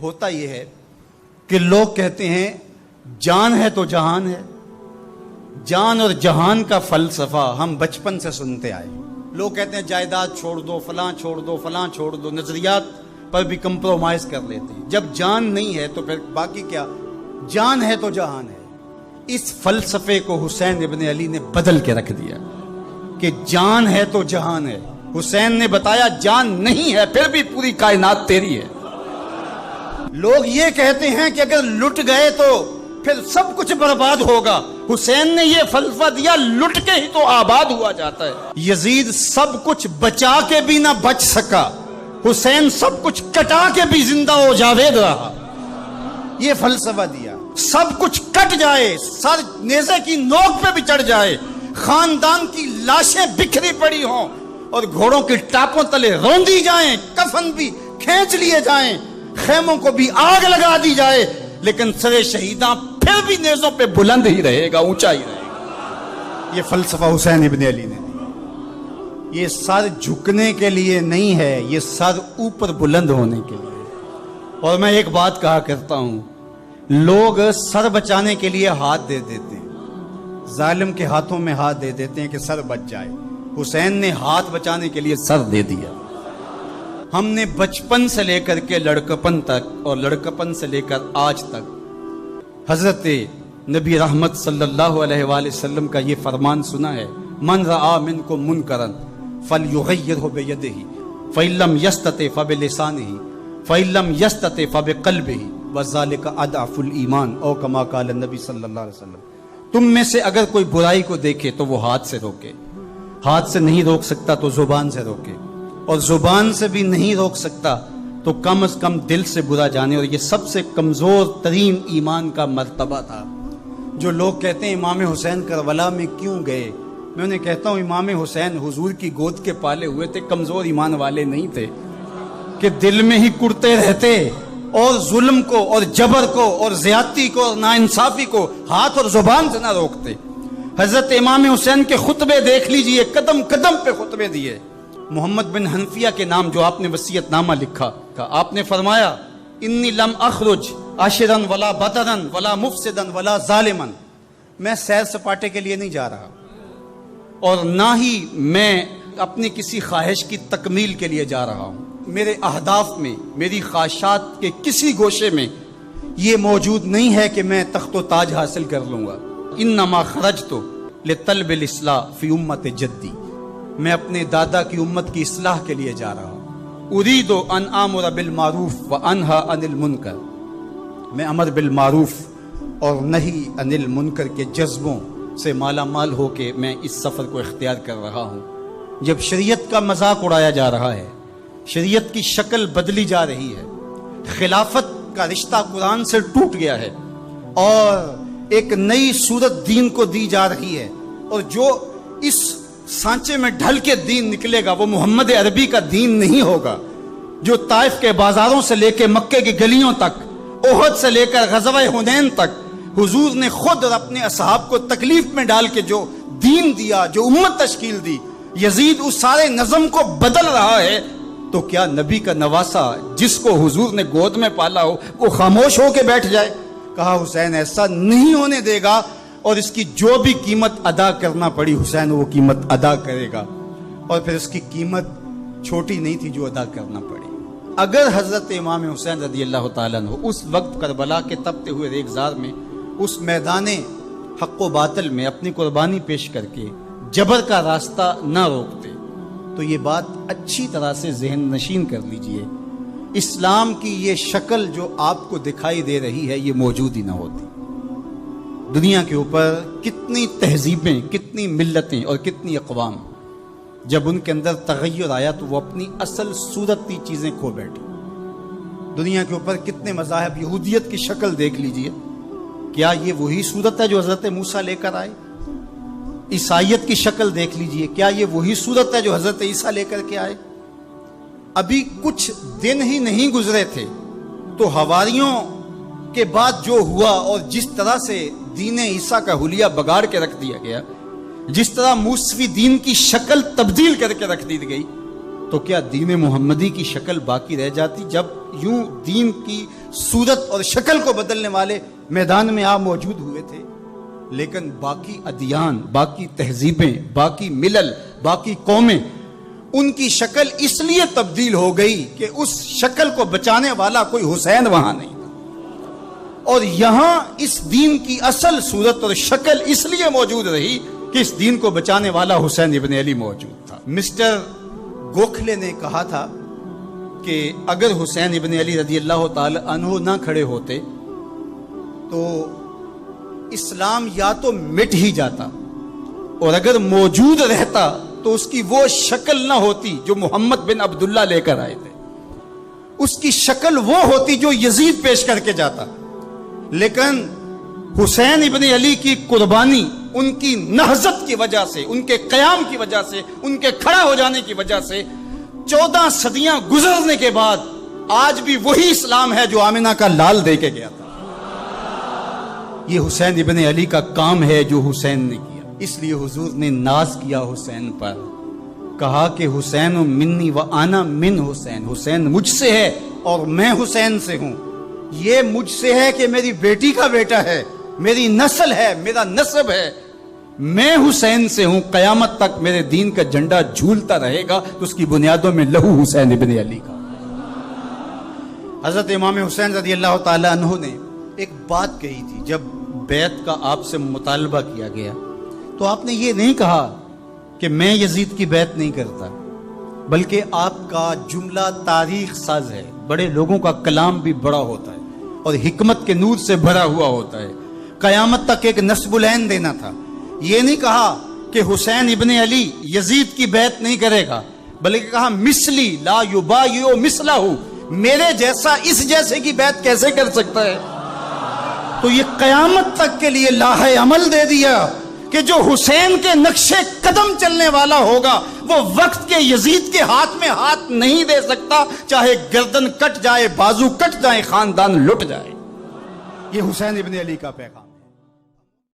ہوتا یہ ہے کہ لوگ کہتے ہیں جان ہے تو جہان ہے. جان اور جہان کا فلسفہ ہم بچپن سے سنتے آئے. لوگ کہتے ہیں جائیداد چھوڑ دو، فلاں چھوڑ دو، فلاں چھوڑ دو، نظریات پر بھی کمپرومائز کر لیتے ہیں. جب جان نہیں ہے تو پھر باقی کیا؟ جان ہے تو جہان ہے. اس فلسفے کو حسین ابن علی نے بدل کے رکھ دیا کہ جان ہے تو جہان ہے. حسین نے بتایا جان نہیں ہے پھر بھی پوری کائنات تیری ہے. لوگ یہ کہتے ہیں کہ اگر لٹ گئے تو پھر سب کچھ برباد ہوگا. حسین نے یہ فلسفہ دیا لٹ کے ہی تو آباد ہوا جاتا ہے. یزید سب کچھ بچا کے بھی نہ بچ سکا، حسین سب کچھ کٹا کے بھی زندہ ہو جاوید رہا. یہ فلسفہ دیا سب کچھ کٹ جائے، سر نیزے کی نوک پہ بھی چڑھ جائے، خاندان کی لاشیں بکھری پڑی ہوں اور گھوڑوں کی ٹاپوں تلے روندی جائیں، کفن بھی کھینچ لیے جائیں، خیموں کو بھی آگ لگا دی جائے، لیکن سر شہیداں پھر بھی نیزوں پہ بلند ہی رہے گا، اونچا ہی رہے گا. یہ فلسفہ حسین ابن علی نے دیا. یہ سر جھکنے کے لیے نہیں ہے، یہ سر اوپر بلند ہونے کے لیے. اور میں ایک بات کہا کرتا ہوں، لوگ سر بچانے کے لیے ہاتھ دے دیتے ہیں، ظالم کے ہاتھوں میں ہاتھ دے دیتے ہیں کہ سر بچ جائے. حسین نے ہاتھ بچانے کے لیے سر دے دیا. ہم نے بچپن سے لے کر کے لڑکپن تک اور لڑکپن سے لے کر آج تک حضرت نبی رحمت صلی اللہ علیہ وآلہ وسلم کا یہ فرمان سنا ہے، من رآ منکم منکرا فلیغیرہ بیدہ فإن لم یستطع فبلسانہ فإن لم یستطع فبقلبہ وذالک اضعف الایمان او کما قال النبی صلی اللہ علیہ وسلم. تم میں سے اگر کوئی برائی کو دیکھے تو وہ ہاتھ سے روکے، ہاتھ سے نہیں روک سکتا تو زبان سے روکے، اور زبان سے بھی نہیں روک سکتا تو کم از کم دل سے برا جانے. اور یہ سب سے کمزور ترین ایمان کا مرتبہ تھا. جو لوگ کہتے ہیں امام حسین کربلا میں کیوں گئے، میں انہیں کہتا ہوں امام حسین حضور کی گود کے پالے ہوئے تھے، کمزور ایمان والے نہیں تھے کہ دل میں ہی کڑتے رہتے اور ظلم کو اور جبر کو اور زیادتی کو اور ناانصافی کو ہاتھ اور زبان سے نہ روکتے. حضرت امام حسین کے خطبے دیکھ لیجئے، قدم قدم پہ خطبے دیے. محمد بن حنفیہ کے نام جو آپ نے وصیت نامہ لکھا، آپ نے فرمایا انی لم اخرج عاشرا ولا بطرا ولا مفسدا ولا ظالما. میں سیر سپاٹے کے لیے نہیں جا رہا اور نہ ہی میں اپنی کسی خواہش کی تکمیل کے لیے جا رہا ہوں. میرے اہداف میں، میری خواہشات کے کسی گوشے میں یہ موجود نہیں ہے کہ میں تخت و تاج حاصل کر لوں گا. انما خرجت لطلب الاصلاح فی امت جدی. میں اپنے دادا کی امت کی اصلاح کے لیے جا رہا ہوں. اريد ان آمر بالمعروف وانہا عن المنکر. میں امر بالمعروف اور نہی عن المنکر کے جذبوں سے مالا مال ہو کے میں اس سفر کو اختیار کر رہا ہوں. جب شریعت کا مذاق اڑایا جا رہا ہے، شریعت کی شکل بدلی جا رہی ہے، خلافت کا رشتہ قرآن سے ٹوٹ گیا ہے اور ایک نئی صورت دین کو دی جا رہی ہے، اور جو اس سانچے میں ڈھل کے دین نکلے گا وہ محمد عربی کا دین نہیں ہوگا جو طائف کے بازاروں سے لے کے مکے کی گلیوں تک، احد سے لے کر غزوہ حنین تک حضور نے خود اور اپنے اصحاب کو تکلیف میں ڈال کے جو دین دیا، جو امت تشکیل دی. یزید اس سارے نظم کو بدل رہا ہے، تو کیا نبی کا نواسا جس کو حضور نے گود میں پالا ہو وہ خاموش ہو کے بیٹھ جائے؟ کہا حسین ایسا نہیں ہونے دے گا، اور اس کی جو بھی قیمت ادا کرنا پڑی حسین وہ قیمت ادا کرے گا. اور پھر اس کی قیمت چھوٹی نہیں تھی جو ادا کرنا پڑی. اگر حضرت امام حسین رضی اللہ تعالیٰ عنہ اس وقت کربلا کے تپتے ہوئے ریگزار میں، اس میدان حق و باطل میں اپنی قربانی پیش کر کے جبر کا راستہ نہ روکتے تو یہ بات اچھی طرح سے ذہن نشین کر لیجئے، اسلام کی یہ شکل جو آپ کو دکھائی دے رہی ہے یہ موجود ہی نہ ہوتی. دنیا کے اوپر کتنی تہذیبیں، کتنی ملتیں اور کتنی اقوام، جب ان کے اندر تغیر آیا تو وہ اپنی اصل صورتی چیزیں کھو بیٹھی. دنیا کے اوپر کتنے مذاہب، یہودیت کی شکل دیکھ لیجئے، کیا یہ وہی صورت ہے جو حضرت موسیٰ لے کر آئے؟ عیسائیت کی شکل دیکھ لیجئے، کیا یہ وہی صورت ہے جو حضرت عیسیٰ لے کر کے آئے؟ ابھی کچھ دن ہی نہیں گزرے تھے تو حواریوں کے بعد جو ہوا اور جس طرح سے دین عیسیٰ کا حلیہ بگاڑ کے رکھ دیا گیا، جس طرح موسوی دین کی شکل تبدیل کر کے رکھ دی گئی، تو کیا دین محمدی کی شکل باقی رہ جاتی؟ جب یوں دین کی صورت اور شکل کو بدلنے والے میدان میں آپ موجود ہوئے تھے، لیکن باقی ادیان، باقی تہذیبیں، باقی ملل، باقی قومیں، ان کی شکل اس لیے تبدیل ہو گئی کہ اس شکل کو بچانے والا کوئی حسین وہاں نہیں تھا، اور یہاں اس دین کی اصل صورت اور شکل اس لیے موجود رہی کہ اس دین کو بچانے والا حسین ابن علی موجود تھا۔ مسٹر گوکھلے نے کہا تھا کہ اگر حسین ابن علی رضی اللہ تعالی عنہ نہ کھڑے ہوتے تو اسلام یا تو مٹ ہی جاتا، اور اگر موجود رہتا تو اس کی وہ شکل نہ ہوتی جو محمد بن عبداللہ لے کر آئے تھے، اس کی شکل وہ ہوتی جو یزید پیش کر کے جاتا۔ لیکن حسین ابن علی کی قربانی، ان کی نہضت کی وجہ سے، ان کے قیام کی وجہ سے، ان کے کھڑا ہو جانے کی وجہ سے 14 صدیاں گزرنے کے بعد آج بھی وہی اسلام ہے جو آمنہ کا لال دے کے گیا تھا۔ یہ حسین ابن علی کا کام ہے جو حسین نے کیا، اس لیے حضور نے ناز کیا حسین پر، کہا کہ حسین منی و انا من حسین، حسین مجھ سے ہے اور میں حسین سے ہوں۔ یہ مجھ سے ہے کہ میری بیٹی کا بیٹا ہے، میری نسل ہے، میرا نسب ہے، میں حسین سے ہوں، قیامت تک میرے دین کا جھنڈا جھولتا رہے گا، تو اس کی بنیادوں میں لہو حسین ابن علی کا۔ حضرت امام حسین رضی اللہ تعالی عنہ نے ایک بات کہی تھی، جب بیعت کا آپ سے مطالبہ کیا گیا تو آپ نے یہ نہیں کہا کہ میں یزید کی بیعت نہیں کرتا، بلکہ آپ کا جملہ تاریخ ساز ہے، بڑے لوگوں کا کلام بھی بڑا ہوتا ہے اور حکمت کے نور سے بھرا ہوا ہوتا ہے، قیامت تک ایک نسب العین دینا تھا۔ یہ نہیں کہا کہ حسین ابن علی یزید کی بیعت نہیں کرے گا، بلکہ کہا مثلی لا یبایع مثلہ، میرے جیسا اس جیسے کی بیعت کیسے کر سکتا ہے؟ تو یہ قیامت تک کے لیے لاہ عمل دے دیا کہ جو حسین کے نقشے قدم چلنے والا ہوگا وہ وقت کے یزید کے ہاتھ میں ہاتھ نہیں دے سکتا، چاہے گردن کٹ جائے، بازو کٹ جائے، خاندان لٹ جائے۔ یہ حسین ابن علی کا پیغام۔